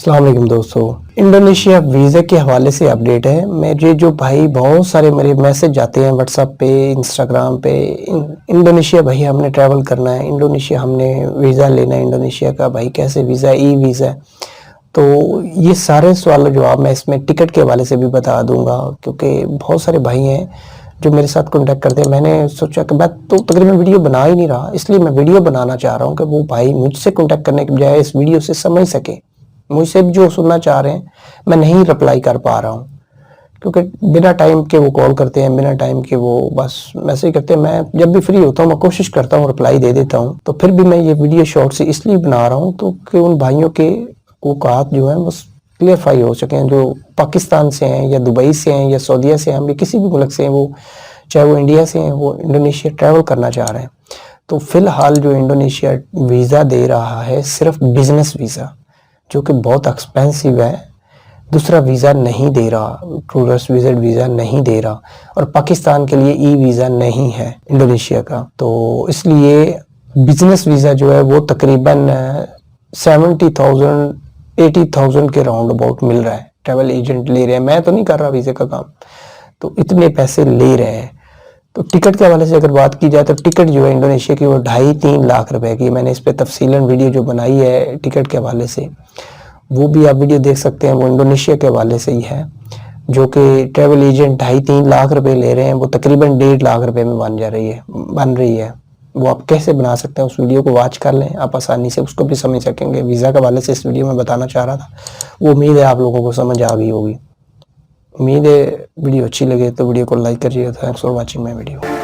अस्सलाम वालेकुम दोस्तों। इंडोनेशिया वीज़ा के हवाले से अपडेट है। मेरे जो भाई बहुत सारे मेरे मैसेज जाते हैं व्हाट्सएप पे, इंस्टाग्राम पे, इंडोनेशिया भाई हमने ट्रैवल करना है, इंडोनेशिया हमने वीज़ा लेना है, इंडोनेशिया का भाई कैसे वीज़ा, ई वीज़ा। तो ये सारे सवाल जवाब मैं इसमें टिकट के हवाले से भी बता दूंगा, क्योंकि बहुत सारे भाई हैं जो मेरे साथ कांटेक्ट करते हैं। मैंने सोचा कि मैं तो तकरीबन वीडियो बना ही नहीं रहा, इसलिए मैं वीडियो बनाना चाह रहा हूँ कि वो भाई मुझसे कांटेक्ट करने के बजाय इस वीडियो से समझ सके, मुझसे भी जो सुनना चाह रहे हैं। मैं नहीं रिप्लाई कर पा रहा हूँ क्योंकि बिना टाइम के वो कॉल करते हैं, बिना टाइम के वो बस मैसेज करते हैं। मैं जब भी फ्री होता हूँ मैं कोशिश करता हूँ रिप्लाई दे देता हूँ। तो फिर भी मैं ये वीडियो शॉर्ट से इसलिए बना रहा हूँ तो कि उन भाइयों के औकात जो है बस क्लियरफाई हो सकें, जो पाकिस्तान से हैं या दुबई से हैं या सऊदीया से हैं या किसी भी मुल्क से हैं, वो चाहे वो इंडिया से हैं, वो इंडोनेशिया ट्रैवल करना चाह रहे हैं। तो फिलहाल जो इंडोनेशिया वीज़ा दे रहा है सिर्फ बिजनेस वीज़ा, जो कि बहुत एक्सपेंसिव है। दूसरा वीज़ा नहीं दे रहा, टूरिस्ट विजिट वीज़ा नहीं दे रहा, और पाकिस्तान के लिए ई वीज़ा नहीं है इंडोनेशिया का। तो इसलिए बिजनेस वीज़ा जो है वो तकरीबन 70,000 80,000 के राउंड अबाउट मिल रहा है। ट्रैवल एजेंट ले रहे हैं, मैं तो नहीं कर रहा वीज़े का काम, तो इतने पैसे ले रहे हैं। तो टिकट के हवाले से अगर बात की जाए तो टिकट जो है इंडोनेशिया की वो 2.5-3 लाख रुपए की। मैंने इस पर तफसीलन वीडियो जो बनाई है टिकट के हवाले से, वो भी आप वीडियो देख सकते हैं। वो इंडोनेशिया के हवाले से ही है, जो कि ट्रैवल एजेंट 2.5-3 लाख रुपए ले रहे हैं। वो तकरीबन 1.5 लाख रुपए में बन रही है। वो आप कैसे बना सकते हैं उस वीडियो को वॉच कर लें, आप आसानी से उसको भी समझ सकेंगे। वीज़ा के हवाले से इस वीडियो में बताना चाह रहा था, वो उम्मीद है आप लोगों को समझ आ गई होगी। उम्मीद है वीडियो अच्छी लगे तो वीडियो को लाइक करिए। Thanks for watching my video.